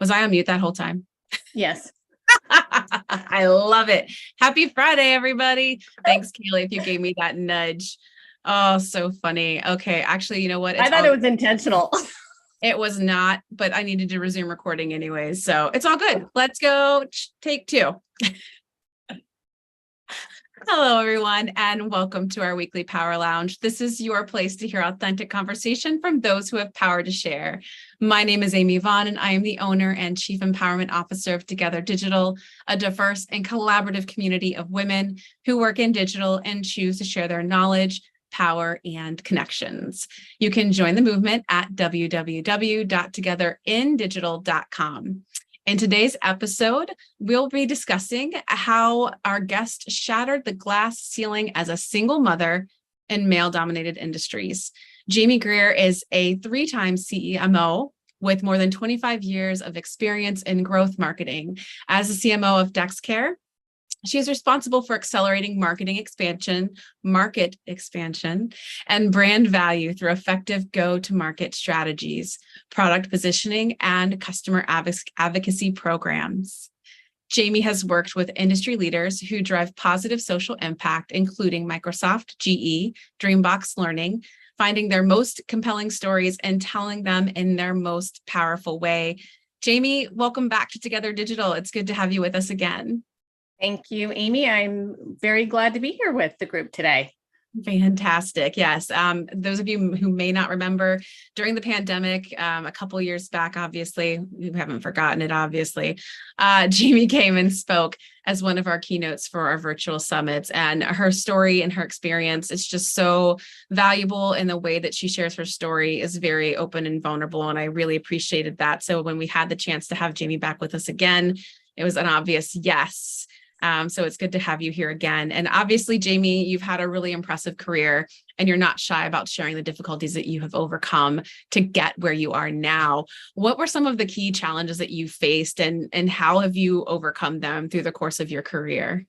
Was I on mute that whole time? Yes. I love it. Happy Friday, everybody. Thanks, Kaylee, if you gave me that nudge. Oh, so funny. Okay, actually, you know what? I thought it was intentional. It was not, but I needed to resume recording anyways. So it's all good. Let's go take two. Hello, everyone, and welcome to our weekly Power Lounge. This is your place to hear authentic conversation from those who have power to share. My name is Amy Vaughan, and I am the owner and Chief Empowerment Officer of Together Digital, a diverse and collaborative community of women who work in digital and choose to share their knowledge, power, and connections. You can join the movement at www.togetherindigital.com. In today's episode, we'll be discussing how our guest shattered the glass ceiling as a single mother in male-dominated industries. Jamie Gier is a three-time CMO with more than 25 years of experience in growth marketing. As the CMO of DexCare, she is responsible for accelerating market expansion, and brand value through effective go-to-market strategies, product positioning, and customer advocacy programs. Jamie has worked with industry leaders who drive positive social impact, including Microsoft, GE, Dreambox Learning, finding their most compelling stories and telling them in their most powerful way. Jamie, welcome back to Together Digital. It's good to have you with us again. Thank you, Amy. I'm very glad to be here with the group today. Fantastic. Yes. Those of you who may not remember, during the pandemic, a couple of years back, obviously, you haven't forgotten it, obviously, Jamie came and spoke as one of our keynotes for our virtual summits, and her story and her experience is just so valuable, in the way that she shares her story is very open and vulnerable, and I really appreciated that. So when we had the chance to have Jamie back with us again, it was an obvious yes. So it's good to have you here again. And obviously, Jamie, you've had a really impressive career, and you're not shy about sharing the difficulties that you have overcome to get where you are now. What were some of the key challenges that you faced, and how have you overcome them through the course of your career?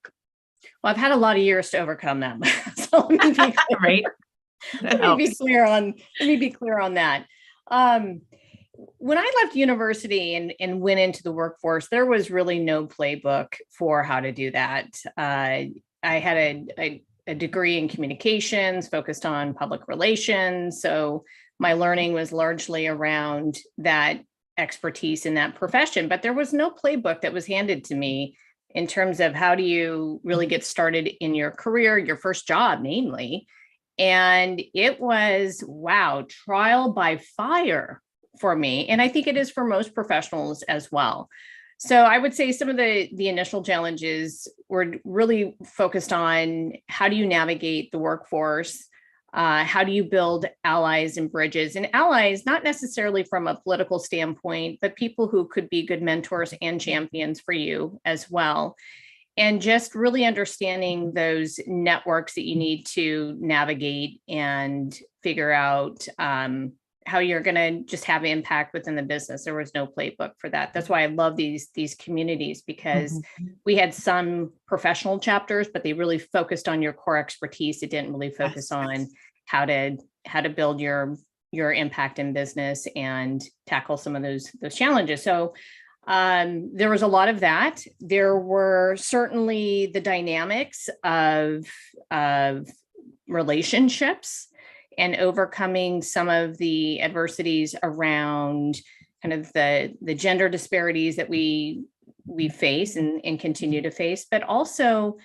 Well, I've had a lot of years to overcome them. So let me be clear. Right. Let me be clear on that. When I left university and went into the workforce, there was really no playbook for how to do that. I had a degree in communications focused on public relations. So my learning was largely around that expertise in that profession, but there was no playbook that was handed to me in terms of how do you really get started in your career, your first job, namely. And it was, wow, trial by fire for me. And I think it is for most professionals as well. So I would say some of the initial challenges were really focused on how do you navigate the workforce? How do you build allies and bridges? And allies, not necessarily from a political standpoint, but people who could be good mentors and champions for you as well. And just really understanding those networks that you need to navigate and figure out how you're going to just have impact within the business. There was no playbook for that. That's why I love these communities, because we had some professional chapters, but they really focused on your core expertise. It didn't really focus on how to build your impact in business and tackle some of those challenges. So there was a lot of that. There were certainly the dynamics of relationships and overcoming some of the adversities around kind of the gender disparities that we face and continue to face, but also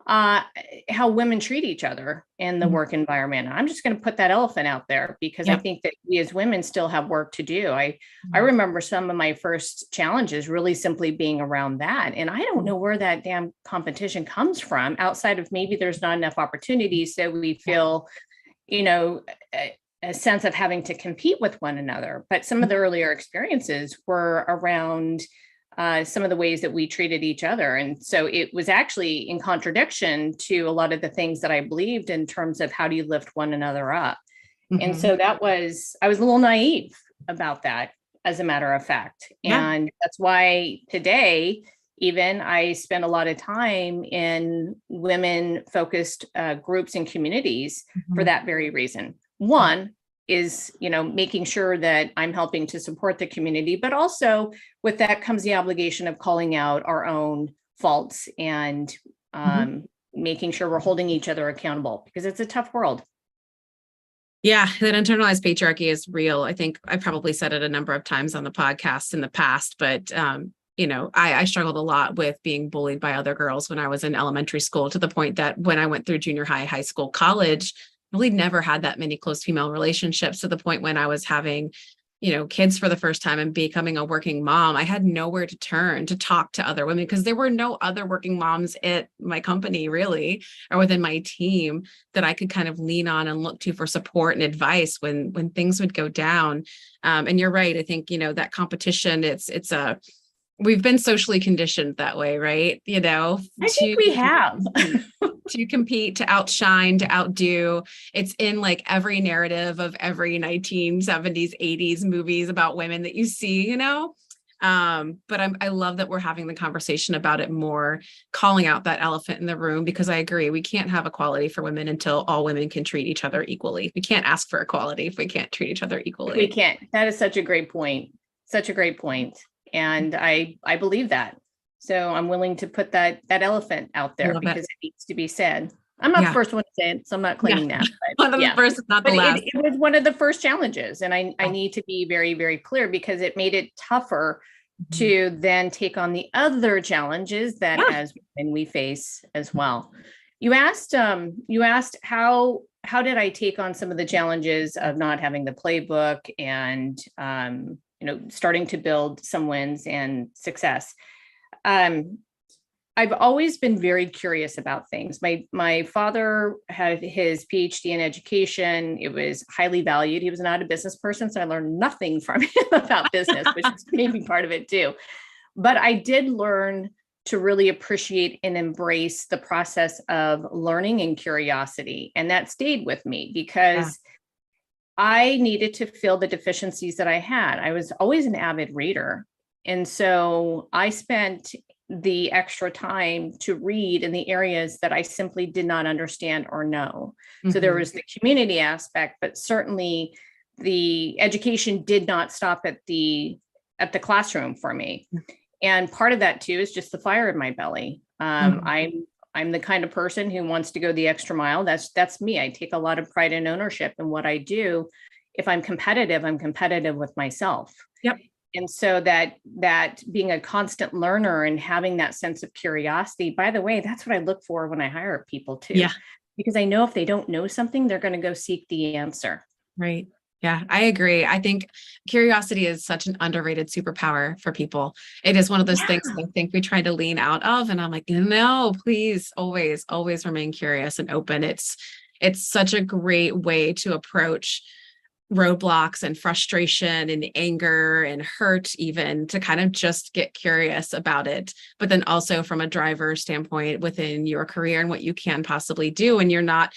how women treat each other in the work environment. I'm just going to put that elephant out there, because I think that we as women still have work to do. I remember some of my first challenges really simply being around that. And I don't know where that damn competition comes from, outside of maybe there's not enough opportunities, so we feel a sense of having to compete with one another. But some of the earlier experiences were around some of the ways that we treated each other. And so it was actually in contradiction to a lot of the things that I believed in terms of how do you lift one another up. And so I was a little naive about that, as a matter of fact. And that's why today, even I spend a lot of time in women-focused groups and communities for that very reason. One, making sure that I'm helping to support the community, but also with that comes the obligation of calling out our own faults and making sure we're holding each other accountable, because it's a tough world. Yeah, that internalized patriarchy is real. I think I probably said it a number of times on the podcast in the past, but I struggled a lot with being bullied by other girls when I was in elementary school, to the point that when I went through junior high, high school, college, I really never had that many close female relationships, to the point when I was having, kids for the first time and becoming a working mom. I had nowhere to turn to talk to other women, because there were no other working moms at my company, really, or within my team, that I could kind of lean on and look to for support and advice when things would go down. And you're right. I think, that competition, we've been socially conditioned that way, right? I think we have. To compete, to outshine, to outdo. It's in like every narrative of every 1970s, 80s movies about women that you see, But I love that we're having the conversation about it more, calling out that elephant in the room, because I agree, we can't have equality for women until all women can treat each other equally. We can't ask for equality if we can't treat each other equally. We can't. That is such a great point. Such a great point. And I believe that. So I'm willing to put that elephant out there because it needs to be said. I'm not the first one to say it, so I'm not claiming that. But, one of the first, not the last. It was one of the first challenges. And I need to be very, very clear, because it made it tougher to then take on the other challenges that as women we face as well. You asked how did I take on some of the challenges of not having the playbook and starting to build some wins and success. I've always been very curious about things. My father had his PhD in education. It was highly valued. He was not a business person, so I learned nothing from him about business, which is maybe part of it too. But I did learn to really appreciate and embrace the process of learning and curiosity. And that stayed with me because I needed to fill the deficiencies that I had. I was always an avid reader. And so I spent the extra time to read in the areas that I simply did not understand or know. So there was the community aspect, but certainly the education did not stop at the classroom for me. And part of that too is just the fire in my belly. I'm the kind of person who wants to go the extra mile. That's me. I take a lot of pride and ownership in what I do. If I'm competitive with myself. Yep. And so that being a constant learner and having that sense of curiosity, by the way, that's what I look for when I hire people too. Yeah. Because I know if they don't know something, they're going to go seek the answer. Right. Yeah, I agree. I think curiosity is such an underrated superpower for people. It is one of those things that I think we try to lean out of. And I'm like, no, please always remain curious and open. It's such a great way to approach roadblocks and frustration and anger and hurt, even, to kind of just get curious about it. But then also from a driver standpoint within your career and what you can possibly do. And you're not,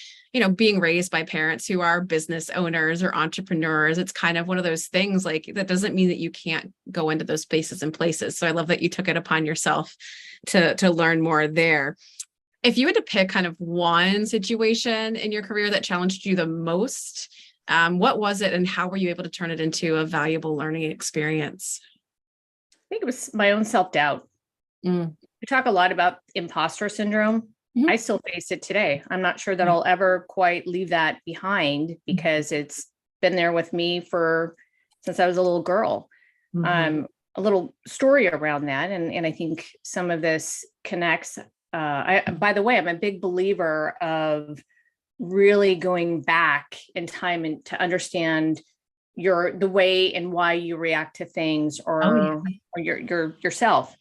being raised by parents who are business owners or entrepreneurs. It's kind of one of those things, like, that doesn't mean that you can't go into those spaces and places. So I love that you took it upon yourself to learn more there. If you had to pick kind of one situation in your career that challenged you the most, what was it, and how were you able to turn it into a valuable learning experience? I think it was my own self-doubt. We talk a lot about imposter syndrome. I still face it today. I'm not sure that I'll ever quite leave that behind, because it's been there with me since I was a little girl. A little story around that. And I think some of this connects. By the way, I'm a big believer of really going back in time and to understand the way and why you react to things or yourself.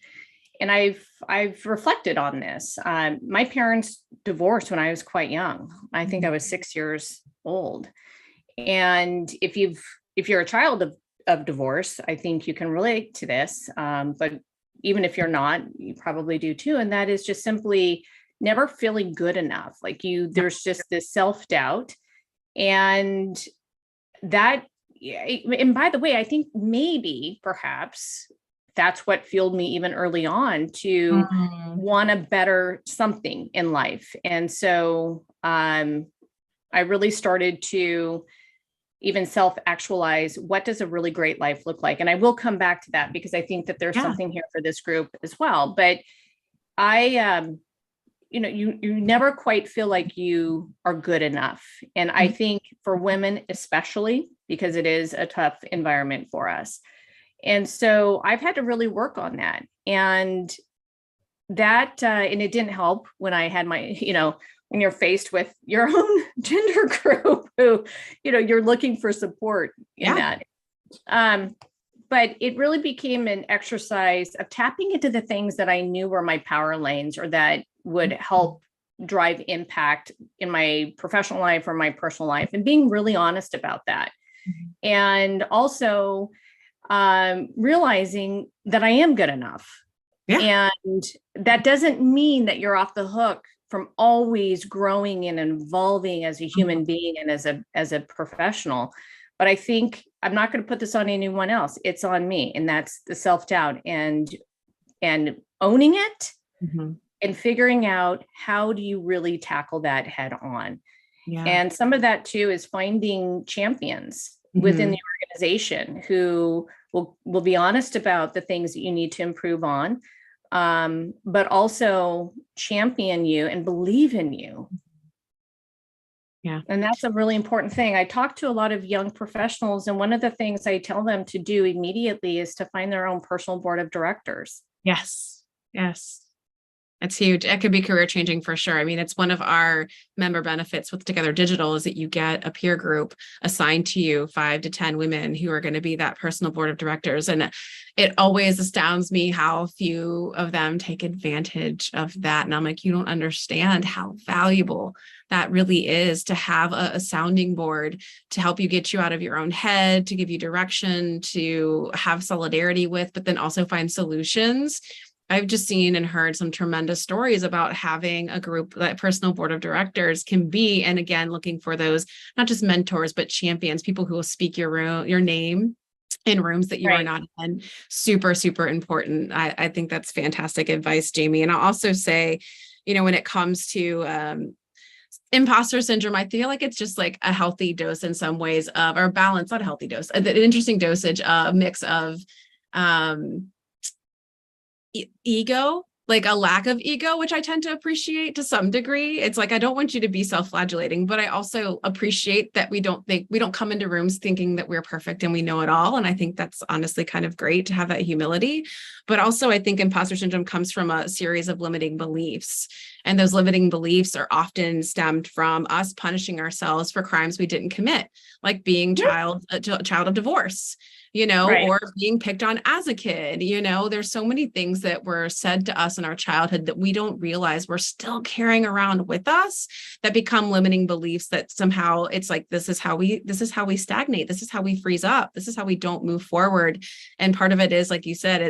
And I've reflected on this. My parents divorced when I was quite young. I think I was 6 years old. And if you're a child of divorce, I think you can relate to this. But even if you're not, you probably do too. And that is just simply never feeling good enough. There's just this self-doubt. And by the way, I think perhaps that's what fueled me even early on to want a better something in life. And so I really started to even self-actualize, what does a really great life look like? And I will come back to that because I think that there's something here for this group as well. But you never quite feel like you are good enough. And I think for women, especially, because it is a tough environment for us. And so I've had to really work on that. And and it didn't help when I had my, when you're faced with your own gender group who, you're looking for support in that. But it really became an exercise of tapping into the things that I knew were my power lanes or that would help drive impact in my professional life or my personal life, and being really honest about that. And also realizing that I am good enough. And that doesn't mean that you're off the hook from always growing and evolving as a human being and as a professional. But I think I'm not going to put this on anyone else. It's on me. And that's the self-doubt and owning it and figuring out how do you really tackle that head on. And some of that too is finding champions within the organization who will be honest about the things that you need to improve on, but also champion you and believe in you. And that's a really important thing. I talk to a lot of young professionals, and one of the things I tell them to do immediately is to find their own personal board of directors. Yes. It's huge. It could be career changing for sure. I mean, it's one of our member benefits with Together Digital is that you get a peer group assigned to you, 5 to 10 women who are going to be that personal board of directors. And it always astounds me how few of them take advantage of that. And I'm like, you don't understand how valuable that really is to have a sounding board to help you get you out of your own head, to give you direction, to have solidarity with, but then also find solutions. I've just seen and heard some tremendous stories about having a group that personal board of directors can be. And again, looking for those, not just mentors, but champions, people who will speak your name in rooms that you are not in. Super, super important. I think that's fantastic advice, Jamie. And I'll also say, when it comes to imposter syndrome, I feel like it's just like a healthy dose in some ways of, or balance, not a healthy dose, an interesting dosage, a mix of, ego, like a lack of ego, which I tend to appreciate to some degree. It's like, I don't want you to be self-flagellating, but I also appreciate that we don't come into rooms thinking that we're perfect and we know it all. And I think that's honestly kind of great to have that humility. But also I think imposter syndrome comes from a series of limiting beliefs. And those limiting beliefs are often stemmed from us punishing ourselves for crimes we didn't commit, like being a child of divorce, or being picked on as a kid. There's so many things that were said to us in our childhood that we don't realize we're still carrying around with us that become limiting beliefs that somehow it's like, this is how we stagnate. This is how we freeze up. This is how we don't move forward. And part of it is, like you said,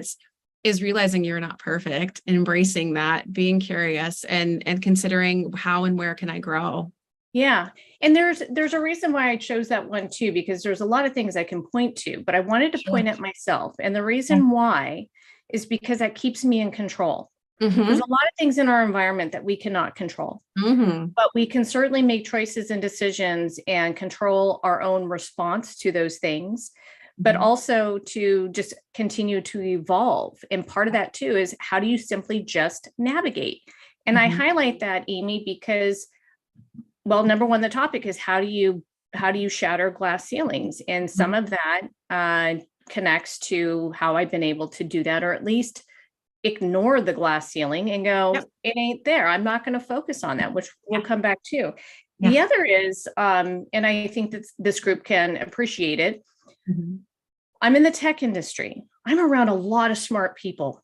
is realizing you're not perfect, embracing that, being curious and considering how and where can I grow? Yeah. And there's a reason why I chose that one too, because there's a lot of things I can point to, but I wanted to point at myself. And the reason why is because that keeps me in control. There's a lot of things in our environment that we cannot control, but we can certainly make choices and decisions and control our own response to those things, but also to just continue to evolve. And part of that too is, how do you simply just navigate? And I highlight that, Amy, because, well, number one, the topic is how do you shatter glass ceilings? And some of that connects to how I've been able to do that, or at least ignore the glass ceiling and go, it ain't there. I'm not going to focus on that, which we'll come back to. The other is, and I think that this group can appreciate it. I'm in the tech industry. I'm around a lot of smart people,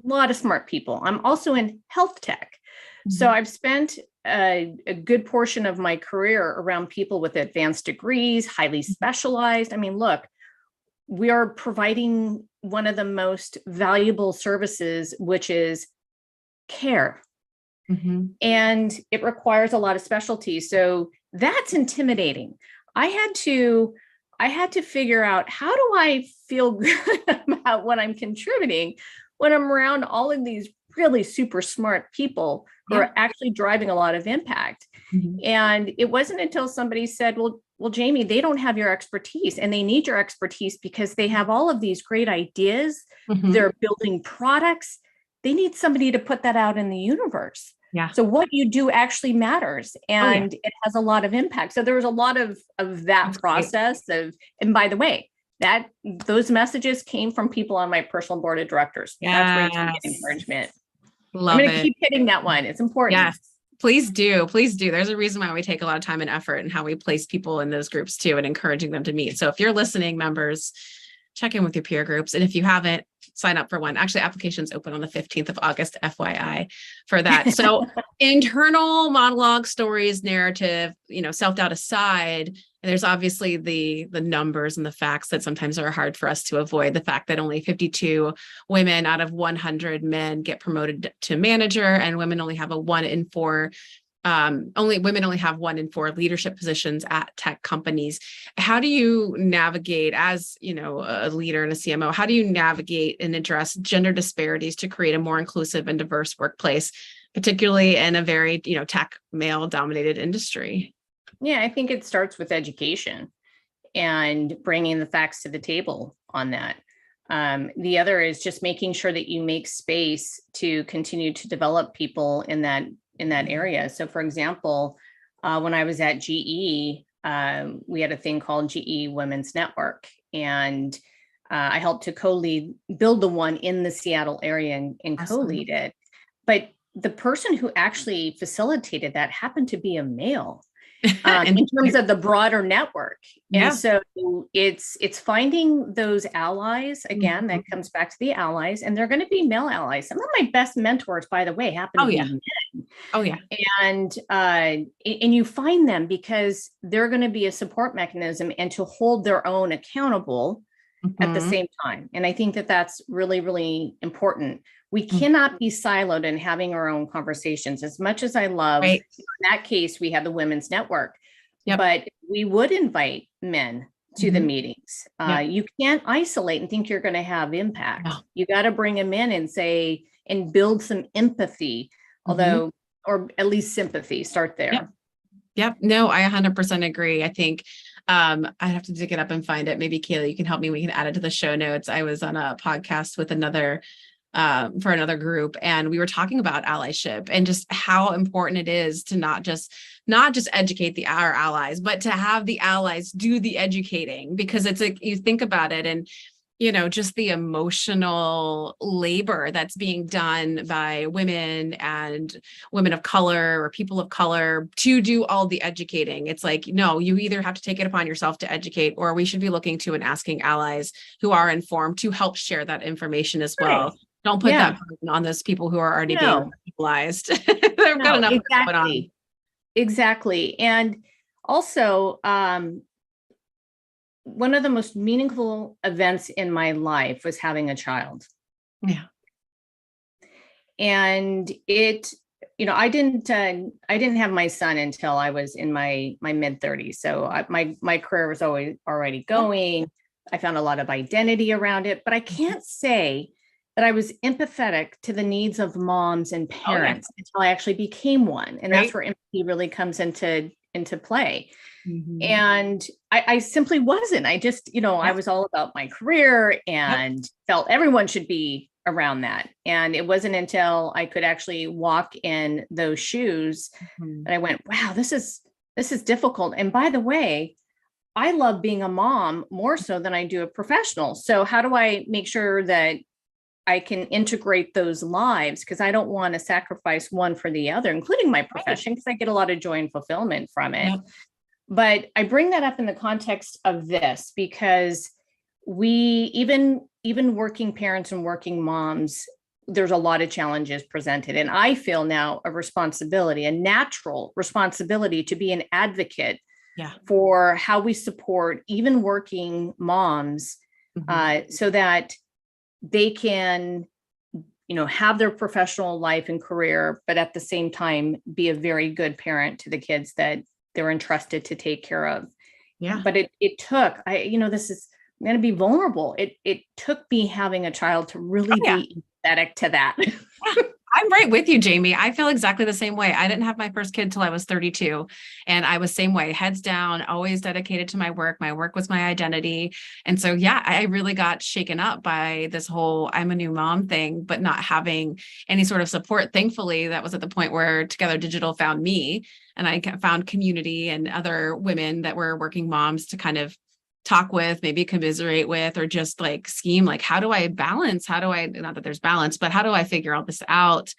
I'm also in health tech. So I've spent a good portion of my career around people with advanced degrees, highly specialized. I mean, look, we are providing one of the most valuable services, which is care. And it requires a lot of specialty. So that's intimidating. I had to figure out, how do I feel good about what I'm contributing when I'm around all of these really super smart people who are actually driving a lot of impact. And it wasn't until somebody said, well, well, Jamie, they don't have your expertise, and they need your expertise because they have all of these great ideas. Mhm. They're building products. They need somebody to put that out in the universe. Yeah. So what you do actually matters, and it has a lot of impact. So there was a lot of that That's process of, and by the way, that those messages came from people on my personal board of directors. That's where you can get encouragement. Love I'm going to it. keep hitting that one. It's important. Yes. Please do. Please do. There's a reason why we take a lot of time and effort and how we place people in those groups too, and encouraging them to meet. So if you're listening, members, check in with your peer groups. And if you haven't, sign up for one. Actually, applications open on the 15th of August, FYI, for that. So internal monologue, stories, narrative, self-doubt aside, and there's obviously the numbers and the facts that sometimes are hard for us to avoid. The fact that only 52 women out of 100 men get promoted to manager, and women only have women only have 1 in 4 leadership positions at tech companies. How do you navigate, as a leader and a CMO, how do you navigate and address gender disparities to create a more inclusive and diverse workplace, particularly in a very, tech male dominated industry? Yeah, I think it starts with education and bringing the facts to the table on that. The other is just making sure that you make space to continue to develop people in that area. So for example, when I was at GE, we had a thing called GE Women's Network, and I helped to build the one in the Seattle area and co-lead it. But the person who actually facilitated that happened to be a male. In terms of the broader network. And so it's finding those allies. Again, that comes back to the allies, and they're going to be male allies. Some of my best mentors, by the way, happen to be men. Oh yeah. And you find them because they're going to be a support mechanism and to hold their own accountable at the same time. And I think that that's really, really important. We cannot be siloed in having our own conversations. As much as I love, in that case, we had the Women's Network, but we would invite men to the meetings. You can't isolate and think you're going to have impact. You got to bring them in and say, and build some empathy, or at least sympathy. Start there. Yep. No, I 100% agree. I think I have to dig it up and find it. Maybe Kayla, you can help me. We can add it to the show notes. I was on a podcast with for another group, and we were talking about allyship and just how important it is to not just educate our allies, but to have the allies do the educating, because it's like, you think about it, and just the emotional labor that's being done by women and women of color or people of color to do all the educating. It's like, no, you either have to take it upon yourself to educate, or we should be looking to and asking allies who are informed to help share that information as well. Don't put that burden on those people who are already being radicalized. They've got enough going on. Exactly. And also, one of the most meaningful events in my life was having a child. Yeah. And I didn't have my son until I was in my mid 30s. So my career was already going. I found a lot of identity around it, but I can't say that I was empathetic to the needs of moms and parents until I actually became one. And that's where empathy really comes into play. And I simply wasn't. I just, I was all about my career and felt everyone should be around that. And it wasn't until I could actually walk in those shoes that I went, wow, this is difficult. And by the way, I love being a mom more so than I do a professional. So how do I make sure that I can integrate those lives? Because I don't want to sacrifice one for the other, including my profession, because I get a lot of joy and fulfillment from it. But I bring that up in the context of this because we, even working parents and working moms, there's a lot of challenges presented. And I feel now a natural responsibility to be an advocate for how we support even working moms so that they can, have their professional life and career, but at the same time, be a very good parent to the kids that they're entrusted to take care of. Yeah. But it took, I'm going to be vulnerable. It took me having a child to really be empathetic to that. I'm right with you, Jamie. I feel exactly the same way. I didn't have my first kid till I was 32, and I was same way, heads down, always dedicated to my work. My work was my identity. And so, yeah, I really got shaken up by this whole I'm a new mom thing, but not having any sort of support. Thankfully, that was at the point where Together Digital found me, and I found community and other women that were working moms to kind of talk with, maybe commiserate with, or just like scheme, like, how do I balance? How do I, not that there's balance, but how do I figure all this out?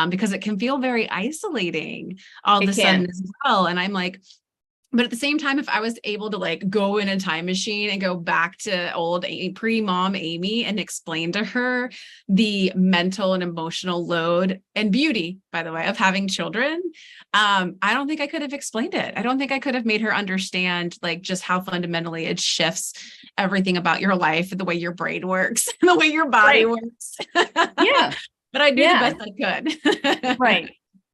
Because it can feel very isolating all of a sudden as well. And I'm like, but at the same time, if I was able to like go in a time machine and go back to old pre-mom Amy and explain to her the mental and emotional load and beauty, by the way, of having children, I don't think I could have explained it. I don't think I could have made her understand like just how fundamentally it shifts everything about your life, the way your brain works, the way your body works. Yeah. But I did the best I could. Right.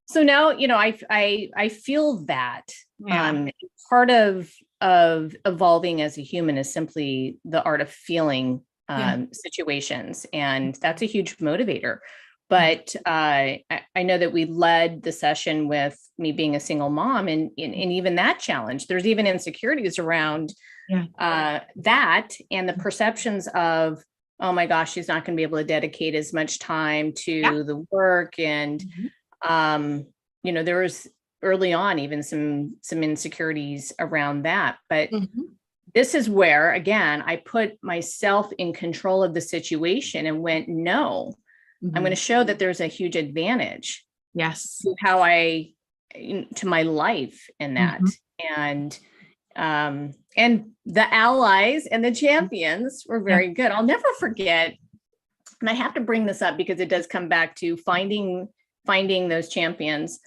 So now, I feel that part of evolving as a human is simply the art of feeling situations. And that's a huge motivator. But I know that we led the session with me being a single mom, and even that challenge, there's even insecurities around that, and the perceptions of, oh my gosh, she's not going to be able to dedicate as much time to the work. And there was early on even some insecurities around that. But this is where, again, I put myself in control of the situation and went, no, I'm going to show that there's a huge advantage to how to my life in that. And the allies and the champions were very good. I'll never forget, and I have to bring this up because it does come back to finding those champions.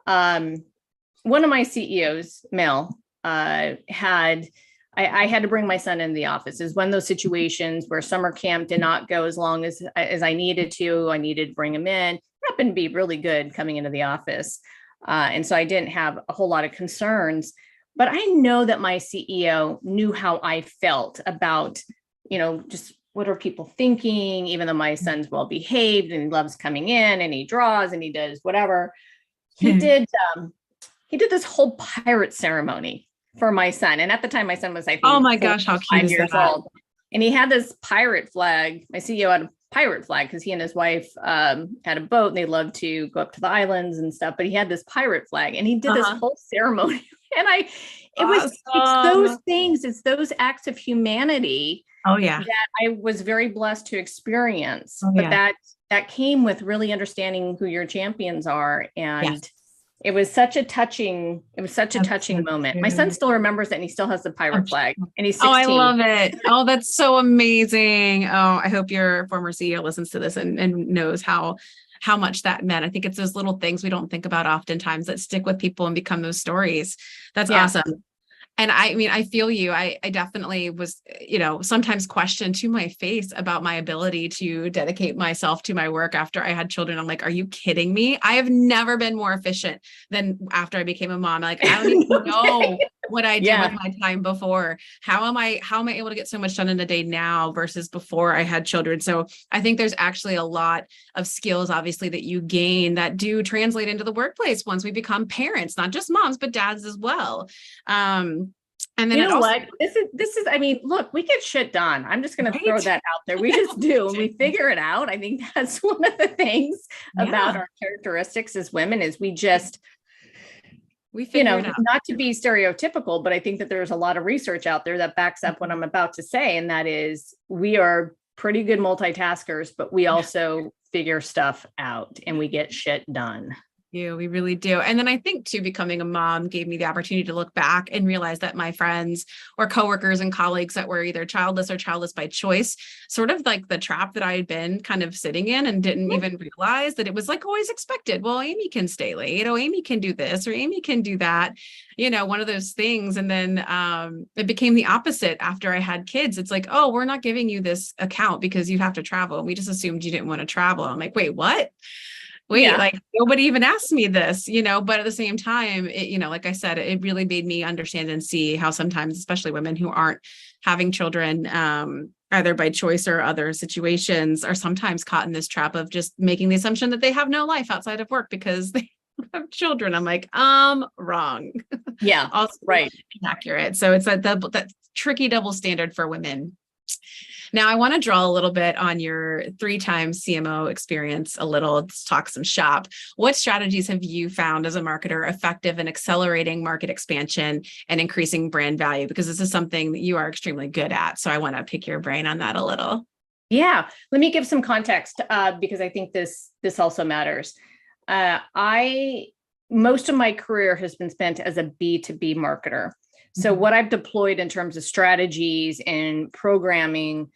One of my CEOs, Mel, I had to bring my son into the office. It's one of those situations where summer camp did not go as long as I needed to. I needed to bring him in. It happened to be really good coming into the office. And so I didn't have a whole lot of concerns. But I know that my CEO knew how I felt about, just what are people thinking, even though my son's well behaved and he loves coming in and he draws and he does whatever. He did this whole pirate ceremony for my son. And at the time, my son was, I think, oh my gosh, how cute is years that? old. And he had this pirate flag. My CEO had a pirate flag because he and his wife had a boat and they loved to go up to the islands and stuff. But he had this pirate flag and he did this whole ceremony. And it's those things, it's those acts of humanity that I was very blessed to experience. But that came with really understanding who your champions are. And it was such a touching moment. My son still remembers it and he still has the pirate flag and he's 16. Oh, I love it. Oh, that's so amazing. Oh, I hope your former CEO listens to this and knows how much that meant. I think it's those little things we don't think about oftentimes that stick with people and become those stories. That's awesome. And I mean, I feel you. I definitely was, sometimes questioned to my face about my ability to dedicate myself to my work after I had children. I'm like, are you kidding me? I have never been more efficient than after I became a mom. Like, I don't even know what I did with my time before. How am I able to get so much done in a day now versus before I had children? So I think there's actually a lot of skills, obviously, that you gain that do translate into the workplace once we become parents, not just moms, but dads as well. And then what? This is, I mean, look, we get shit done. I'm just going to throw that out there. We just do. And we figure it out. I think that's one of the things about our characteristics as women is we figure it out. Not to be stereotypical, but I think that there's a lot of research out there that backs up what I'm about to say. And that is, we are pretty good multitaskers, but we also figure stuff out and we get shit done. We really do. And then I think too, becoming a mom gave me the opportunity to look back and realize that my friends or coworkers and colleagues that were either childless or childless by choice, sort of like the trap that I had been kind of sitting in and didn't even realize that it was like always expected. Well, Amy can stay late. Amy can do this or Amy can do that, one of those things. And then it became the opposite after I had kids. It's like, oh, we're not giving you this account because you have to travel. And we just assumed you didn't want to travel. I'm like, wait, what? wait, Yeah. like nobody even asked me this, but at the same time, like I said, it really made me understand and see how sometimes, especially women who aren't having children, either by choice or other situations, are sometimes caught in this trap of just making the assumption that they have no life outside of work because they have children. I'm like, wrong. Yeah. Also right. inaccurate. So it's that tricky double standard for women. Now, I want to draw a little bit on your 3-time CMO experience a little. Let's talk some shop. What strategies have you found as a marketer effective in accelerating market expansion and increasing brand value? Because this is something that you are extremely good at. So I want to pick your brain on that a little. Yeah. Let me give some context because I think this also matters. Most of my career has been spent as a B2B marketer. So what I've deployed in terms of strategies and programming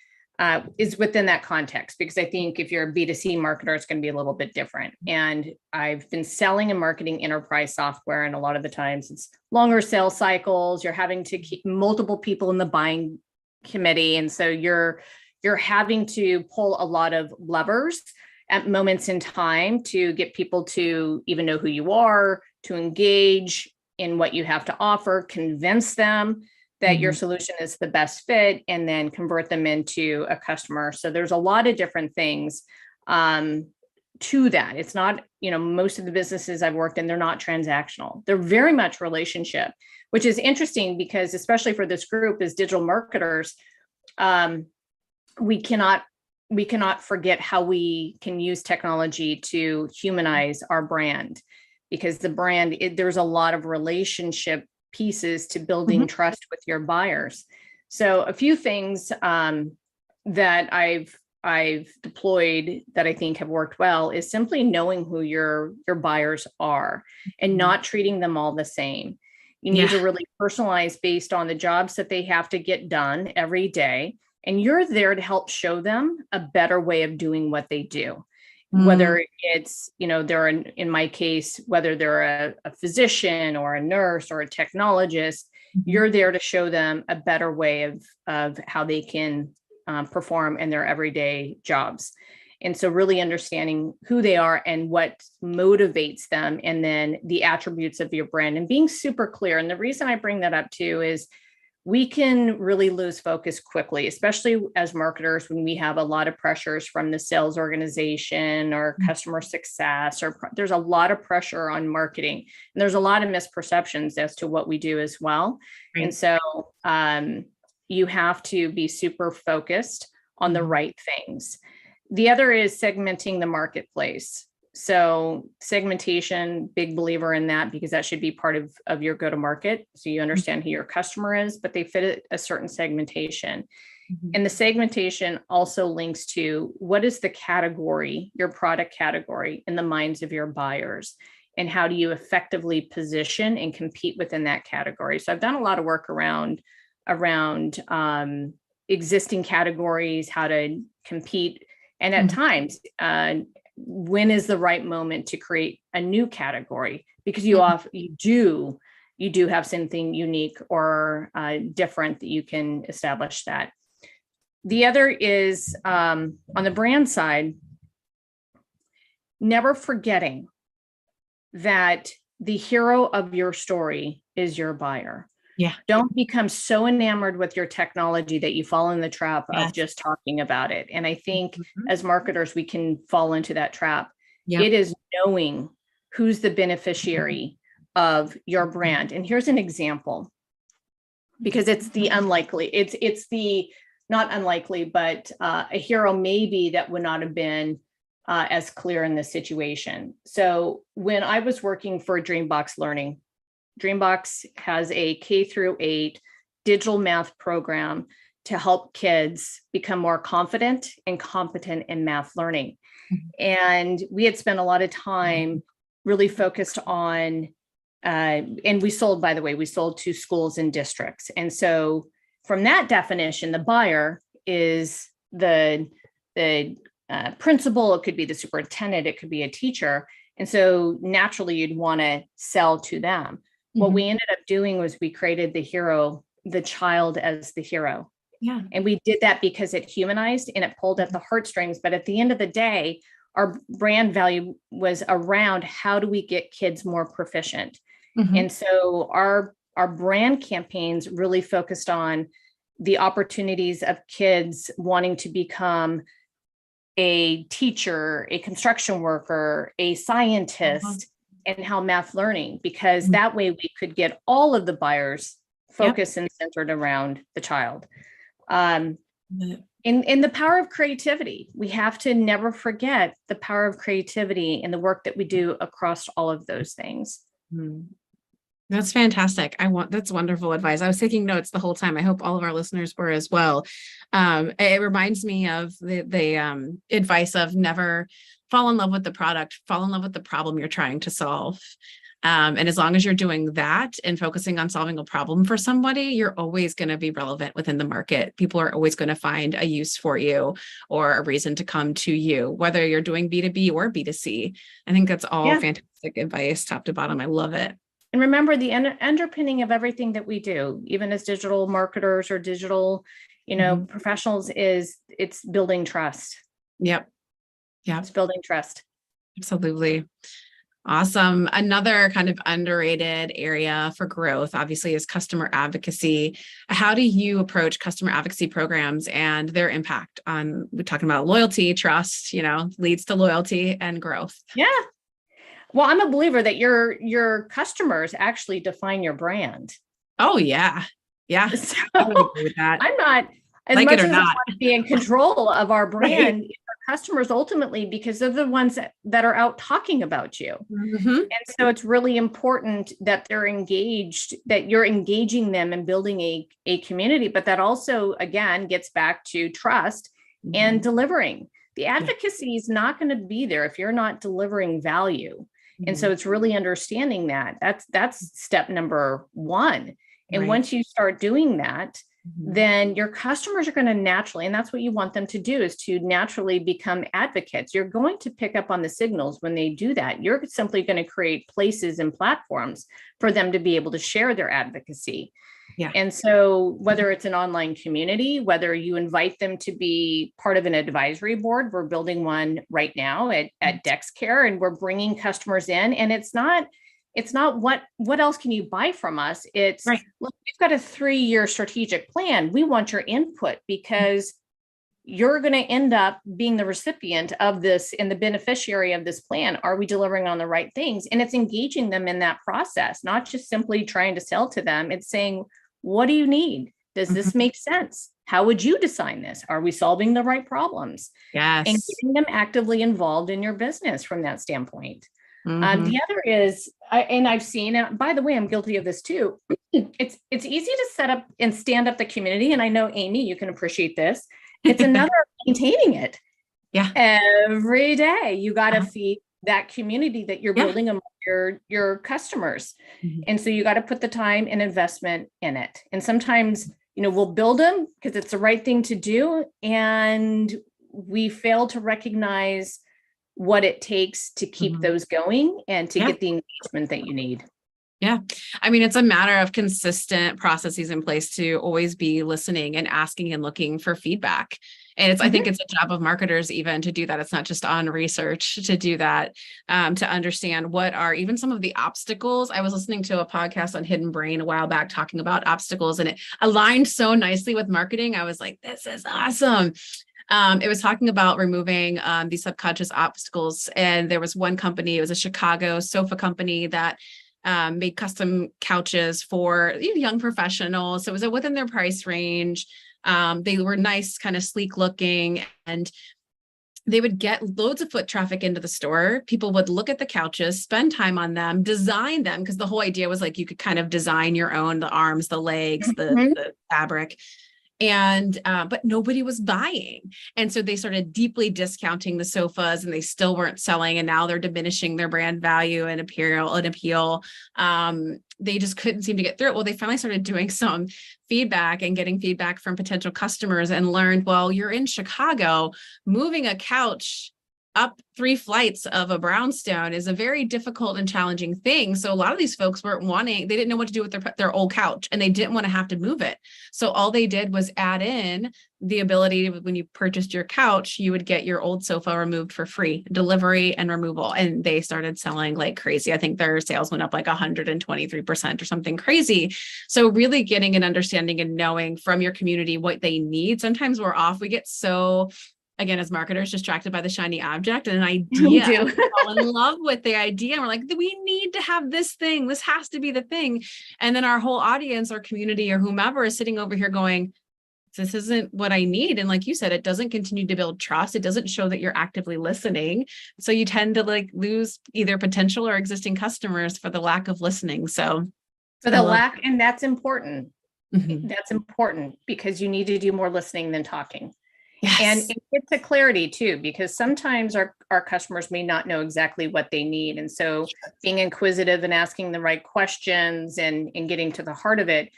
is within that context, because I think if you're a B2C marketer, it's going to be a little bit different. And I've been selling and marketing enterprise software, and a lot of the times it's longer sales cycles. You're having to keep multiple people in the buying committee. And so you're having to pull a lot of levers at moments in time to get people to even know who you are, to engage in what you have to offer, convince them that your solution is the best fit, and then convert them into a customer. So there's a lot of different things to that. It's not, most of the businesses I've worked in, they're not transactional. They're very much relationship, which is interesting because especially for this group as digital marketers, we cannot forget how we can use technology to humanize our brand, because the brand, there's a lot of relationship pieces to building trust with your buyers. So a few things that I've deployed that I think have worked well is simply knowing who your buyers are and not treating them all the same. You need to really personalize based on the jobs that they have to get done every day. And you're there to help show them a better way of doing what they do. Whether it's, they're in my case, whether they're a physician or a nurse or a technologist, you're there to show them a better way of how they can perform in their everyday jobs. And so really understanding who they are and what motivates them, and then the attributes of your brand, and being super clear. And the reason I bring that up too is we can really lose focus quickly, especially as marketers, when we have a lot of pressures from the sales organization or customer success, or there's a lot of pressure on marketing, and there's a lot of misperceptions as to what we do as well. Right. And so you have to be super focused on the right things. The other is segmenting the marketplace. So segmentation, big believer in that, because that should be part of your go-to-market. So you understand who your customer is, but they fit a certain segmentation. And the segmentation also links to what is the category, your product category, in the minds of your buyers, and how do you effectively position and compete within that category. So I've done a lot of work around existing categories, how to compete, and at times, when is the right moment to create a new category, because you do have something unique or different that you can establish that. The other is on the brand side, never forgetting that the hero of your story is your buyer. Yeah. Don't become so enamored with your technology that you fall in the trap of just talking about it. And I think as marketers, we can fall into that trap. Yep. It is knowing who's the beneficiary of your brand. And here's an example, because it's the unlikely, it's the not unlikely, but a hero maybe that would not have been as clear in this situation. So when I was working for Dreambox Learning, Dreambox has a K-8 digital math program to help kids become more confident and competent in math learning. And we had spent a lot of time really focused on, and we sold, by the way, we sold to schools and districts. And so from that definition, the buyer is the principal, it could be the superintendent, it could be a teacher. And so naturally you'd want to sell to them. What we ended up doing was we created the hero, the child as the hero. Yeah. And we did that because it humanized and it pulled at the heartstrings. But at the end of the day, our brand value was around how do we get kids more proficient. Mm-hmm. And so our brand campaigns really focused on the opportunities of kids wanting to become a teacher, a construction worker, a scientist, and how math learning, because that way we could get all of the buyers focused and centered around the child. In the power of creativity, we have to never forget the power of creativity in the work that we do across all of those things. That's fantastic. That's wonderful advice. I was taking notes the whole time. I hope all of our listeners were as well. It reminds me of the advice of never fall in love with the product, fall in love with the problem you're trying to solve. And as long as you're doing that and focusing on solving a problem for somebody, you're always going to be relevant within the market. People are always going to find a use for you or a reason to come to you, whether you're doing B2B or B2C. I think that's all fantastic advice, top to bottom. I love it. And remember, the underpinning of everything that we do, even as digital marketers or digital, professionals, is it's building trust. Yep. Yeah. It's building trust. Absolutely. Awesome. Another kind of underrated area for growth, obviously, is customer advocacy. How do you approach customer advocacy programs and their impact on, we're talking about loyalty, trust, leads to loyalty and growth? Yeah. Well, I'm a believer that your customers actually define your brand. Oh, yeah. Yeah. So I would agree with that. I'm not, as much as I want to be in control of our brand, our customers ultimately, because they're the ones that are out talking about you. Mm-hmm. And so it's really important that they're engaged, that you're engaging them and building a community, but that also, again, gets back to trust and delivering. The advocacy is not going to be there if you're not delivering value. And so it's really understanding that. That's step number one. And once you start doing that, then your customers are going to naturally, and that's what you want them to do, is to naturally become advocates. You're going to pick up on the signals when they do that. You're simply going to create places and platforms for them to be able to share their advocacy. Yeah. And so whether it's an online community, whether you invite them to be part of an advisory board, we're building one right now at DexCare, and we're bringing customers in, and it's not what else can you buy from us? It's look, we've got a 3-year strategic plan. We want your input because you're going to end up being the recipient of this and the beneficiary of this plan. Are we delivering on the right things? And it's engaging them in that process, not just simply trying to sell to them. It's saying, what do you need? Does this make sense? How would you design this? Are we solving the right problems? Yes. And getting them actively involved in your business from that standpoint. The other is, I've seen, by the way, I'm guilty of this too. It's easy to set up and stand up the community. And I know, Amy, you can appreciate this. It's another maintaining it. Yeah. Every day you got to feed that community that you're building among your customers. And so you got to put the time and investment in it. And sometimes, we'll build them because it's the right thing to do. And we fail to recognize what it takes to keep those going and to get the engagement that you need. Yeah. I mean, it's a matter of consistent processes in place to always be listening and asking and looking for feedback. And I think it's a job of marketers even to do that. It's not just on research to do that, to understand what are even some of the obstacles. I was listening to a podcast on Hidden Brain a while back talking about obstacles, and it aligned so nicely with marketing. I was like, this is awesome. It was talking about removing these subconscious obstacles. And there was one company, it was a Chicago sofa company that made custom couches for young professionals. So it was within their price range. They were nice, kind of sleek looking, and they would get loads of foot traffic into the store. People would look at the couches, spend time on them, design them, because the whole idea was like you could kind of design your own, the arms, the legs, the fabric. And, but nobody was buying. And so they started deeply discounting the sofas, and they still weren't selling. And now they're diminishing their brand value and appeal. They just couldn't seem to get through it. Well, they finally started doing some feedback and getting feedback from potential customers and learned, well, you're in Chicago, moving a couch up 3 flights of a brownstone is a very difficult and challenging thing. So a lot of these folks they didn't know what to do with their old couch, and they didn't want to have to move it. So all they did was add in the ability, when you purchased your couch, you would get your old sofa removed for free, delivery and removal. And they started selling like crazy. I think their sales went up like 123% or something crazy. So really getting an understanding and knowing from your community what they need. Sometimes we're off. We get so, again, as marketers, distracted by the shiny object and an idea. We fall in love with the idea. And we're like, we need to have this thing. This has to be the thing. And then our whole audience, our community, or whomever is sitting over here going, this isn't what I need. And like you said, it doesn't continue to build trust. It doesn't show that you're actively listening. So you tend to like lose either potential or existing customers for the lack of listening. So for the lack, and that's important. Mm-hmm. That's important because you need to do more listening than talking. Yes. And it gets to clarity too, because sometimes our customers may not know exactly what they need. And so being inquisitive and asking the right questions and getting to the heart of it.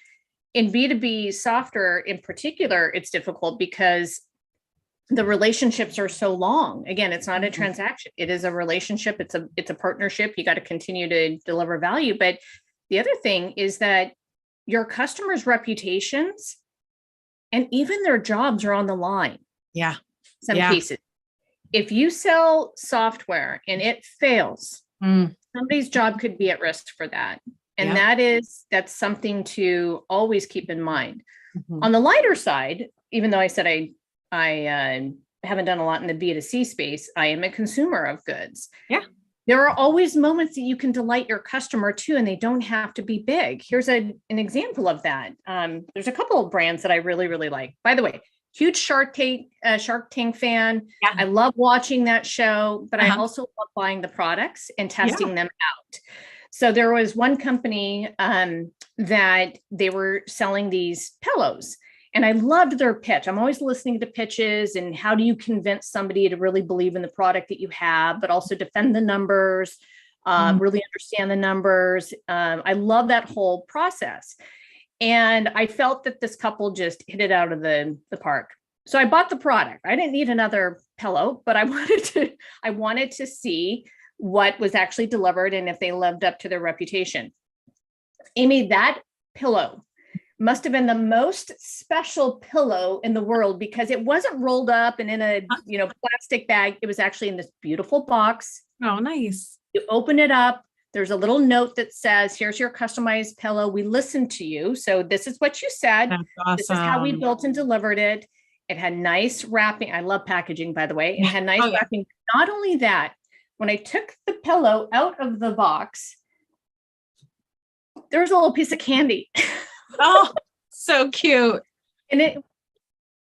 In B2B software in particular, it's difficult because the relationships are so long. Again, it's not a transaction. It is a relationship. It's a partnership. You got to continue to deliver value. But the other thing is that your customers' reputations and even their jobs are on the line. Yeah. Some cases. If you sell software and it fails, somebody's job could be at risk for that. And that's something to always keep in mind. Mm-hmm. On the lighter side, even though I said I haven't done a lot in the B2C space, I am a consumer of goods. Yeah. There are always moments that you can delight your customer too, and they don't have to be big. Here's an example of that. There's a couple of brands that I really, really like. By the way, huge Shark Tank fan. Yeah. I love watching that show, but I also love buying the products and testing them out. So there was one company that they were selling these pillows, and I loved their pitch. I'm always listening to pitches and how do you convince somebody to really believe in the product that you have, but also defend the numbers, really understand the numbers. I love that whole process. And I felt that this couple just hit it out of the park. So I bought the product. I didn't need another pillow, but I wanted to see what was actually delivered and if they lived up to their reputation. Amy, that pillow must have been the most special pillow in the world because it wasn't rolled up and in a plastic bag. It was actually in this beautiful box. Oh, nice. You open it up. There's a little note that says, here's your customized pillow. We listened to you. So this is what you said. That's awesome. This is how we built and delivered it. It had nice wrapping. I love packaging, by the way. It had nice wrapping. Not only that, when I took the pillow out of the box, there was a little piece of candy. Oh, so cute. And it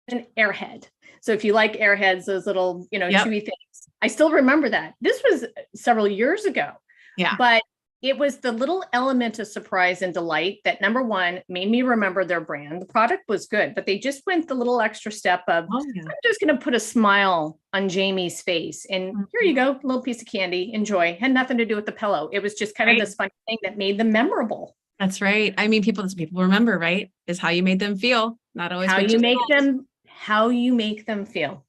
an Airhead. So if you like Airheads, those little, chewy things, I still remember that. This was several years ago. Yeah. But it was the little element of surprise and delight that, number one, made me remember their brand. The product was good, but they just went the little extra step of, I'm just going to put a smile on Jamie's face. And here you go, a little piece of candy, enjoy. Had nothing to do with the pillow. It was just kind of this funny thing that made them memorable. That's right. I mean, people remember, right? Is how you made them feel, not always how you make them feel.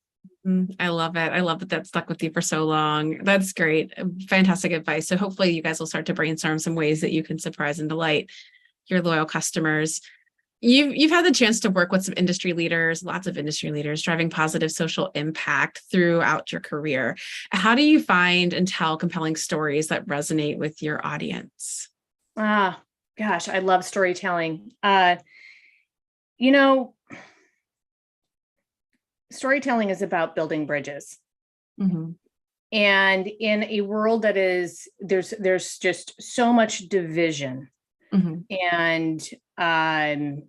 I love it. I love that stuck with you for so long. That's great. Fantastic advice. So hopefully you guys will start to brainstorm some ways that you can surprise and delight your loyal customers. You've had the chance to work with some industry leaders, lots of industry leaders, driving positive social impact throughout your career. How do you find and tell compelling stories that resonate with your audience? Gosh, I love storytelling. Storytelling is about building bridges. Mm-hmm. And in a world that is, there's just so much division. Mm-hmm. And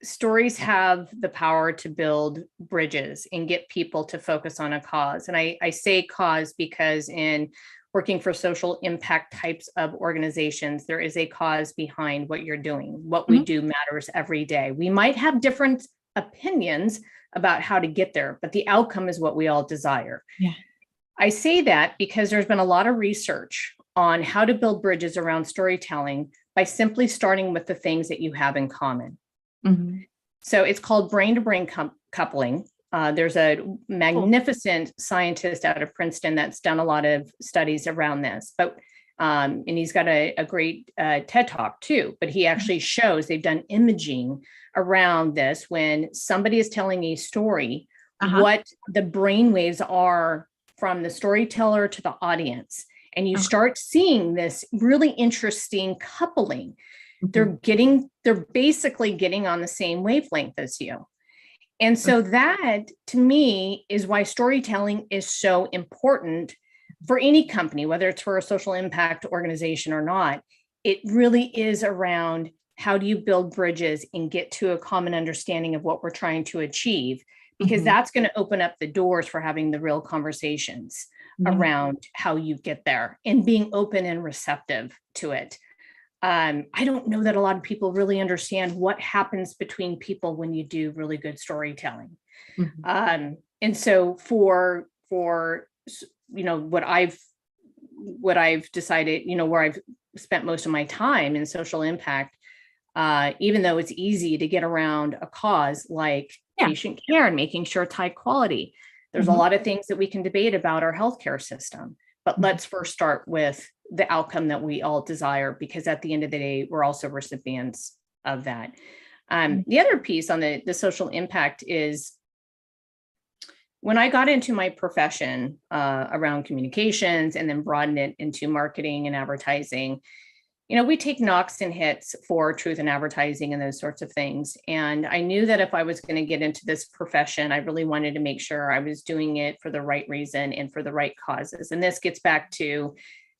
stories have the power to build bridges and get people to focus on a cause. And I say cause because in working for social impact types of organizations, there is a cause behind what you're doing. What we do matters every day. We might have different opinions about how to get there, but the outcome is what we all desire. Yeah. I say that because there's been a lot of research on how to build bridges around storytelling by simply starting with the things that you have in common. Mm-hmm. So it's called brain-to-brain coupling. There's a magnificent scientist out of Princeton that's done a lot of studies around this, but and he's got a great TED Talk too, but he actually shows they've done imaging around this when somebody is telling a story, what the brain waves are from the storyteller to the audience. And you start seeing this really interesting coupling. They're basically getting on the same wavelength as you. And so that, to me, is why storytelling is so important for any company, whether it's for a social impact organization or not. It really is around how do you build bridges and get to a common understanding of what we're trying to achieve, because that's going to open up the doors for having the real conversations around how you get there and being open and receptive to it. I don't know that a lot of people really understand what happens between people when you do really good storytelling. And so for what I've decided, where I've spent most of my time in social impact, even though it's easy to get around a cause like patient care and making sure it's high quality, there's a lot of things that we can debate about our healthcare system. But let's first start with the outcome that we all desire, because at the end of the day, we're also recipients of that. The other piece on the social impact is when I got into my profession around communications and then broadened it into marketing and advertising, we take knocks and hits for truth in advertising and those sorts of things. And I knew that if I was going to get into this profession, I really wanted to make sure I was doing it for the right reason and for the right causes. And this gets back to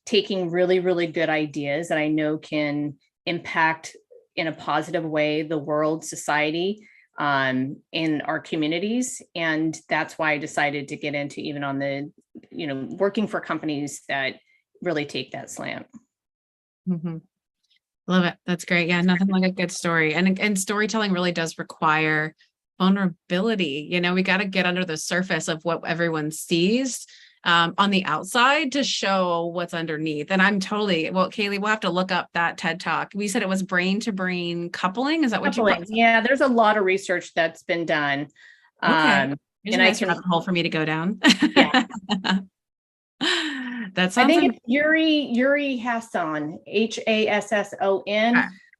taking really, really good ideas that I know can impact in a positive way the world, society, in our communities. And that's why I decided to get into even on the, working for companies that really take that slant. Love it. That's great. Yeah, nothing like a good story. And storytelling really does require vulnerability. We got to get under the surface of what everyone sees on the outside to show what's underneath. And Kaylee, we'll have to look up that TED Talk. We said it was brain to brain coupling. Is that what you call it? Yeah, there's a lot of research that's been done. Okay. And I can hole for me to go down. Yeah. That sounds. I think it's Yuri Hasson, Hasson.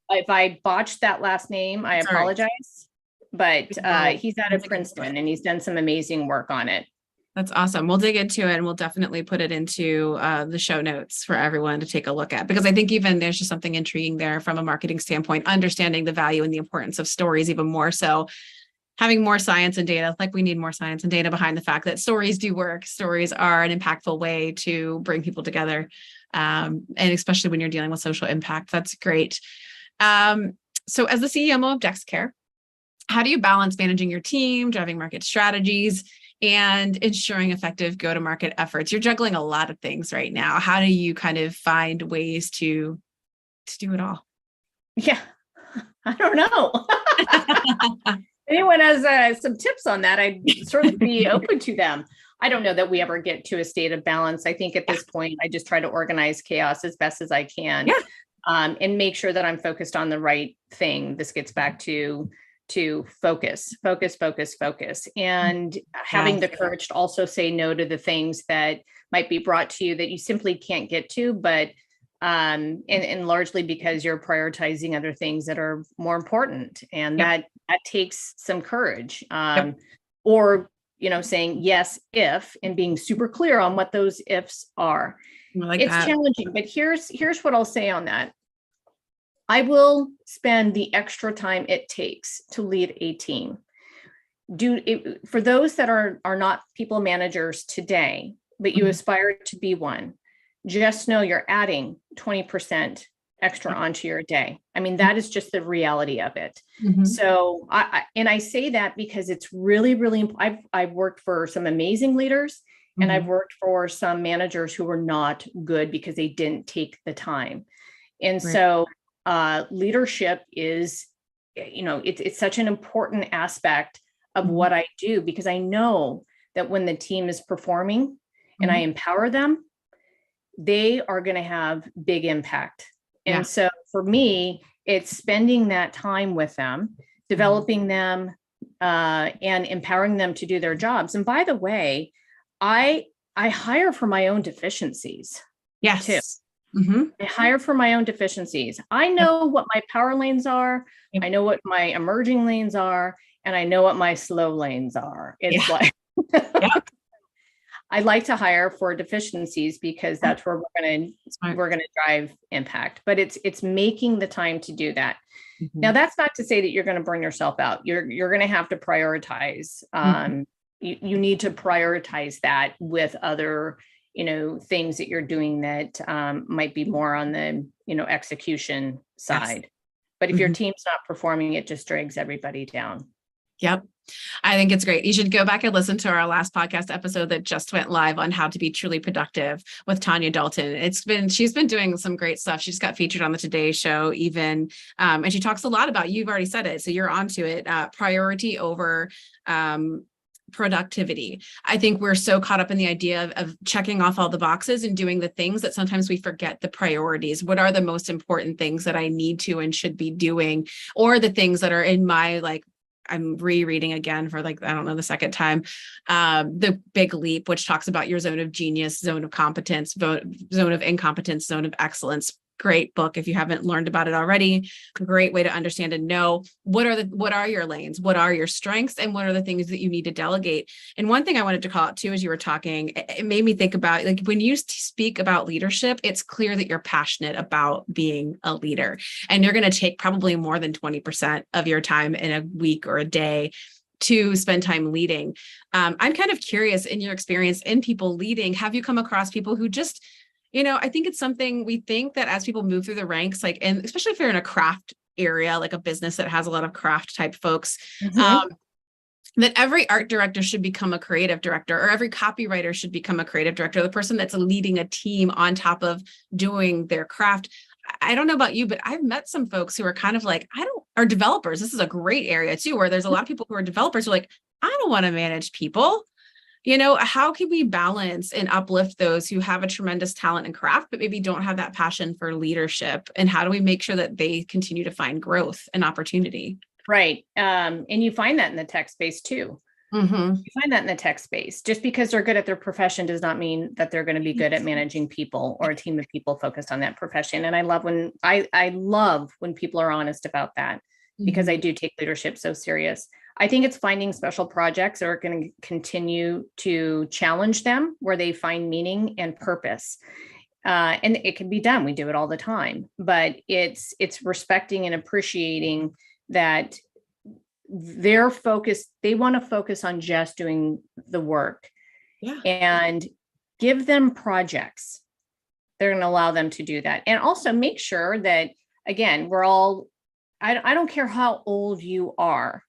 If I botched that last name, I apologize. But he's out of Princeton and he's done some amazing work on it. That's awesome. We'll dig into it and we'll definitely put it into the show notes for everyone to take a look at, because I think even there's just something intriguing there from a marketing standpoint, understanding the value and the importance of stories even more so. Having more science and data, like we need more science and data behind the fact that stories do work. Stories are an impactful way to bring people together. And especially when you're dealing with social impact, that's great. So as the CMO of DexCare, how do you balance managing your team, driving market strategies, and ensuring effective go-to-market efforts? You're juggling a lot of things right now. How do you kind of find ways to do it all? Yeah, I don't know. Anyone has some tips on that, I'd certainly be open to them. I don't know that we ever get to a state of balance. I think at this point, I just try to organize chaos as best as I can, and make sure that I'm focused on the right thing. This gets back to focus, and having the courage to also say no to the things that might be brought to you that you simply can't get to, but and largely because you're prioritizing other things that are more important. And that takes some courage, or, saying yes, if, and being super clear on what those ifs are. It's challenging, but here's what I'll say on that. I will spend the extra time it takes to lead a team. For those that are not people managers today, but you aspire to be one, just know you're adding 20% extra onto your day. I mean, that is just the reality of it. So I say that because it's really, really, I've worked for some amazing leaders, and I've worked for some managers who were not good because they didn't take the time. And so leadership is, it's such an important aspect of what I do, because I know that when the team is performing and I empower them, they are going to have big impact. And so for me, it's spending that time with them, developing them, and empowering them to do their jobs. And by the way, I hire for my own deficiencies. Yes. Too. I hire for my own deficiencies. I know what my power lanes are. I know what my emerging lanes are, and I know what my slow lanes are. It's like I like to hire for deficiencies because that's where we're gonna drive impact. But it's making the time to do that. Now, that's not to say that you're going to burn yourself out. You're going to have to prioritize. You need to prioritize that with other things that you're doing that might be more on the execution side. Yes. But if your team's not performing, it just drags everybody down. Yep. I think it's great. You should go back and listen to our last podcast episode that just went live on how to be truly productive with Tanya Dalton. She's been doing some great stuff. She just got featured on the Today Show even. And she talks a lot about, you've already said it, so you're onto it, priority over productivity. I think we're so caught up in the idea of checking off all the boxes and doing the things that sometimes we forget the priorities. What are the most important things that I need to and should be doing, or the things that are in my, I'm rereading again for the second time, The Big Leap, which talks about your zone of genius, zone of competence, zone of incompetence, zone of excellence. Great book. If you haven't learned about it already, great way to understand and know what are your lanes, what are your strengths, and what are the things that you need to delegate. And one thing I wanted to call out too, as you were talking, it made me think about, when you speak about leadership, it's clear that you're passionate about being a leader, and you're going to take probably more than 20% of your time in a week or a day to spend time leading. I'm kind of curious, in your experience in people leading, have you come across people who just, I think it's something we think that as people move through the ranks, and especially if you're in a craft area, like a business that has a lot of craft type folks, that every art director should become a creative director, or every copywriter should become a creative director, the person that's leading a team on top of doing their craft. I don't know about you, but I've met some folks who are kind of are developers. This is a great area too, where there's a lot of people who are developers who are I don't want to manage people. How can we balance and uplift those who have a tremendous talent and craft, but maybe don't have that passion for leadership? And how do we make sure that they continue to find growth and opportunity? Right. And you find that in the tech space too. You find that in the tech space. Just because they're good at their profession does not mean that they're going to be good at managing people or a team of people focused on that profession. And I love when people are honest about that, because I do take leadership so serious. I think it's finding special projects that are going to continue to challenge them, where they find meaning and purpose. And it can be done. We do it all the time, but it's respecting and appreciating that their focus, they want to focus on just doing the work, and give them projects. They're going to allow them to do that. And also make sure that, again, I don't care how old you are.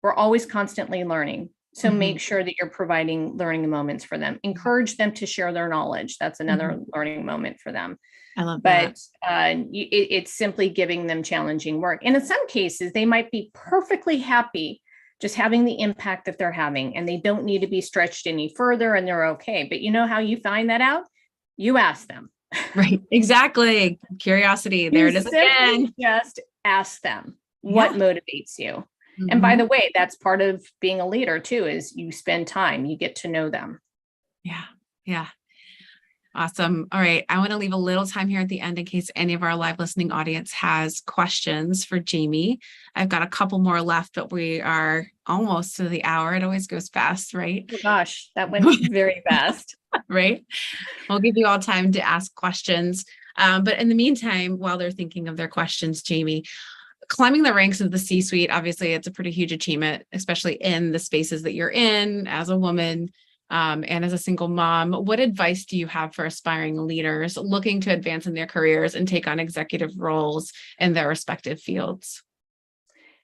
We're always constantly learning. So make sure that you're providing learning moments for them. Encourage them to share their knowledge. That's another learning moment for them. I love that. But it's simply giving them challenging work. And in some cases, they might be perfectly happy just having the impact that they're having, and they don't need to be stretched any further, and they're okay. But you know how you find that out? You ask them. Right. Exactly. Curiosity. There it is again. Just ask them what motivates you. And by the way, that's part of being a leader too, is you spend time, you get to know them. Yeah. Awesome. All right. I want to leave a little time here at the end in case any of our live listening audience has questions for Jamie. I've got a couple more left, but we are almost to the hour. It always goes fast, right? Oh gosh, that went very fast. Right. We'll give you all time to ask questions. But in the meantime, while they're thinking of their questions, Jamie, climbing the ranks of the C-suite, obviously it's a pretty huge achievement, especially in the spaces that you're in as a woman and as a single mom. What advice do you have for aspiring leaders looking to advance in their careers and take on executive roles in their respective fields?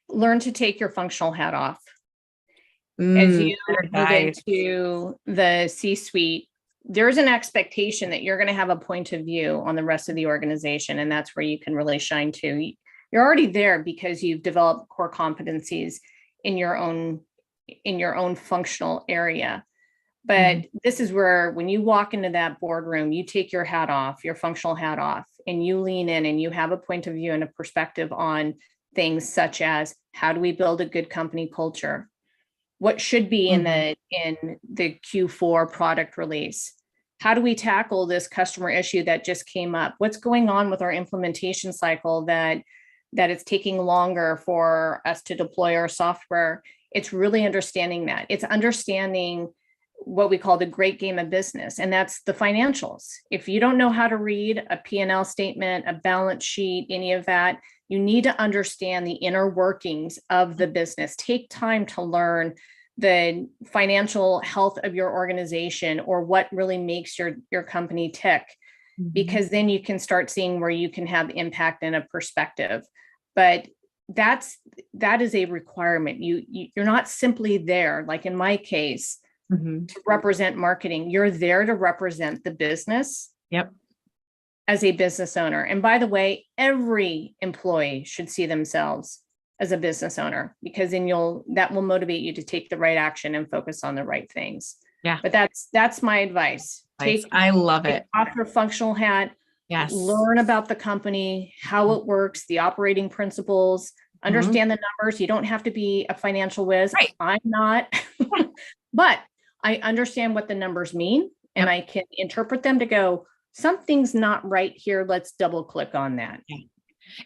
Learn to take your functional hat off. As you move into the C-suite, there's an expectation that you're going to have a point of view on the rest of the organization, and that's where you can really shine too. You're already there because you've developed core competencies in your own functional area. But this is where, when you walk into that boardroom, you take your hat off, your functional hat off, and you lean in and you have a point of view and a perspective on things such as, how do we build a good company culture? What should be in the Q4 product release? How do we tackle this customer issue that just came up? What's going on with our implementation cycle that it's taking longer for us to deploy our software? It's really understanding that. It's understanding what we call the great game of business, and that's the financials. If you don't know how to read a P&L statement, a balance sheet, any of that, you need to understand the inner workings of the business. Take time to learn the financial health of your organization, or what really makes your company tick, because then you can start seeing where you can have impact and a perspective. But that is a requirement. You're not simply there, like in my case, to represent marketing. You're there to represent the business. Yep. As a business owner. And by the way, every employee should see themselves as a business owner, because then that will motivate you to take the right action and focus on the right things. Yeah. But that's my advice. I love it. Take off your functional hat. Yes. Learn about the company, how it works, the operating principles, understand the numbers. You don't have to be a financial whiz. Right. I'm not, but I understand what the numbers mean, and I can interpret them to go, something's not right here. Let's double click on that. Yeah.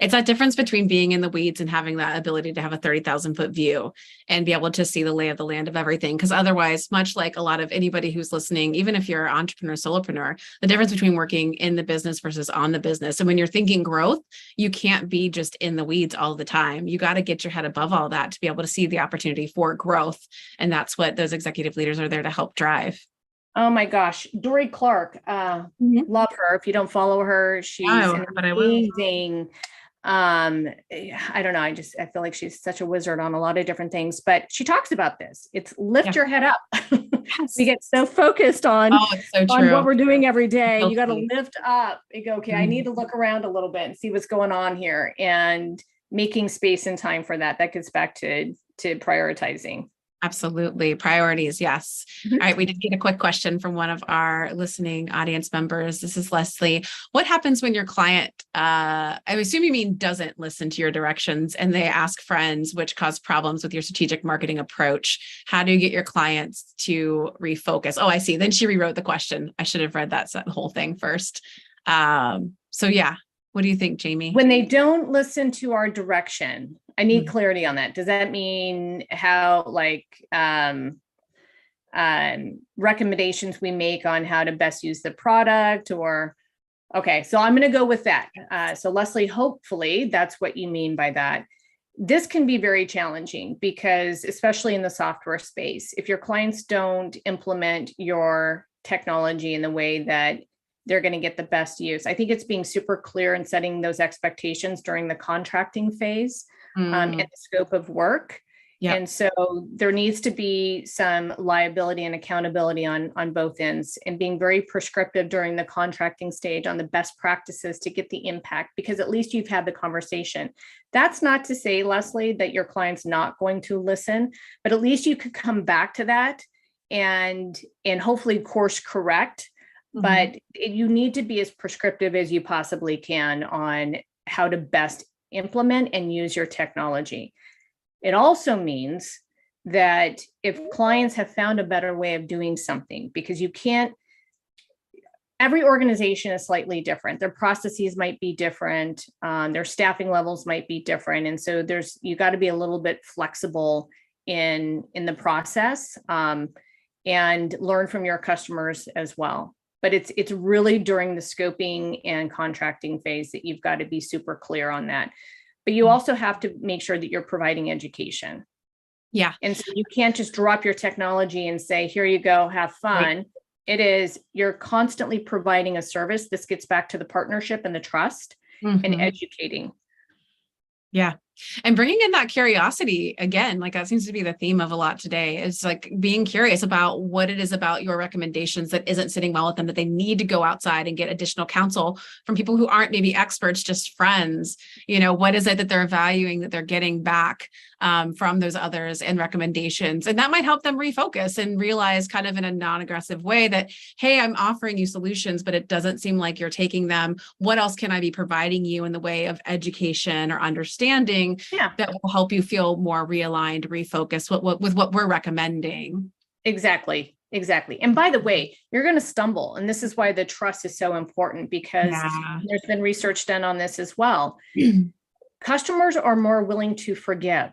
It's that difference between being in the weeds and having that ability to have a 30,000 foot view and be able to see the lay of the land of everything. Because otherwise, much like a lot of anybody who's listening, even if you're an entrepreneur, solopreneur, the difference between working in the business versus on the business. And when you're thinking growth, you can't be just in the weeds all the time. You got to get your head above all that to be able to see the opportunity for growth. And that's what those executive leaders are there to help drive. Oh my gosh. Dory Clark. Love her. If you don't follow her, she's an amazing, I don't know. I feel like she's such a wizard on a lot of different things, but she talks about this. It's lift your head up. We get so focused on what we're doing every day. You got to lift up and go, okay, I need to look around a little bit and see what's going on here, and making space and time for that. That gets back to prioritizing. Absolutely. Priorities. Yes. All right. We did get a quick question from one of our listening audience members. This is Leslie. What happens when your client, I assume you mean doesn't listen to your directions, and they ask friends, which cause problems with your strategic marketing approach? How do you get your clients to refocus? Oh, I see. Then she rewrote the question. I should have read that whole thing first. So yeah. What do you think, Jamie? When they don't listen to our direction, I need clarity on that. Does that mean how, like, recommendations we make on how to best use the product, or, okay, so I'm going to go with that. So Leslie, hopefully that's what you mean by that. This can be very challenging because, especially in the software space, if your clients don't implement your technology in the way that they're going to get the best use, I think it's being super clear and setting those expectations during the contracting phase and the scope of work. Yep. And so there needs to be some liability and accountability on both ends, and being very prescriptive during the contracting stage on the best practices to get the impact, because at least you've had the conversation. That's not to say, Leslie, that your client's not going to listen, but at least you could come back to that and hopefully course correct. But you need to be as prescriptive as you possibly can on how to best implement and use your technology. It also means that if clients have found a better way of doing something, because every organization is slightly different. Their processes might be different. Their staffing levels might be different. And so you got to be a little bit flexible in the process and learn from your customers as well. But it's really during the scoping and contracting phase that you've got to be super clear on that. But you also have to make sure that you're providing education. Yeah. And so you can't just drop your technology and say, here you go, have fun. Right. It is, you're constantly providing a service. This gets back to the partnership and the trust and educating. Yeah. And bringing in that curiosity again, like that seems to be the theme of a lot today, is like being curious about what it is about your recommendations that isn't sitting well with them, that they need to go outside and get additional counsel from people who aren't maybe experts, just friends. You know, what is it that they're valuing that they're getting back from those others and recommendations? And that might help them refocus and realize, kind of in a non-aggressive way, that, hey, I'm offering you solutions, but it doesn't seem like you're taking them. What else can I be providing you in the way of education or understanding something that will help you feel more realigned, refocused with what we're recommending. Exactly. And by the way, you're going to stumble. And this is why the trust is so important, because there's been research done on this as well. Customers are more willing to forgive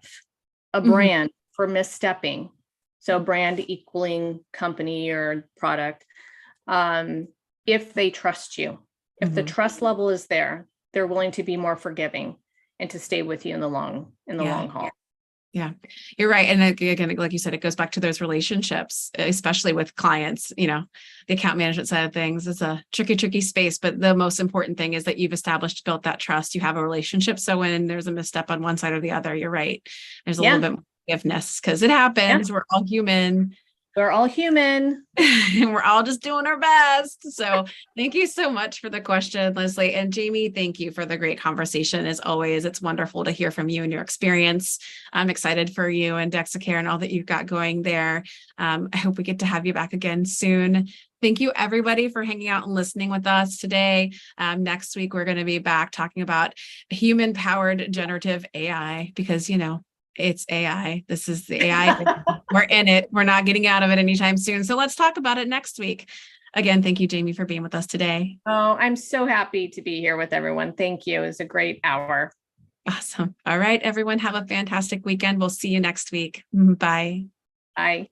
a brand for misstepping. So brand equaling company or product. If they trust you, if the trust level is there, they're willing to be more forgiving and to stay with you in the long haul. Yeah, you're right. And again, like you said, it goes back to those relationships, especially with clients. The account management side of things is a tricky space, but the most important thing is that you've built that trust. You have a relationship. So when there's a misstep on one side or the other, you're right. There's a little bit more forgiveness because it happens. We're all human. We're all human. And we're all just doing our best. So thank you so much for the question, Leslie. And Jamie, thank you for the great conversation. As always, it's wonderful to hear from you and your experience. I'm excited for you and DexCare and all that you've got going there. I hope we get to have you back again soon. Thank you, everybody, for hanging out and listening with us today. Next week, we're going to be back talking about human-powered generative AI because, it's AI. This is the AI. We're in it. We're not getting out of it anytime soon. So let's talk about it next week. Again, thank you, Jamie, for being with us today. Oh, I'm so happy to be here with everyone. Thank you. It was a great hour. Awesome. All right, everyone, have a fantastic weekend. We'll see you next week. Bye. Bye.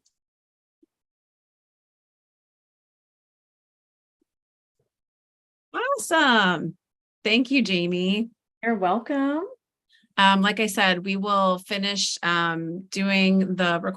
Awesome. Thank you, Jamie. You're welcome. Like I said, we will finish doing the recording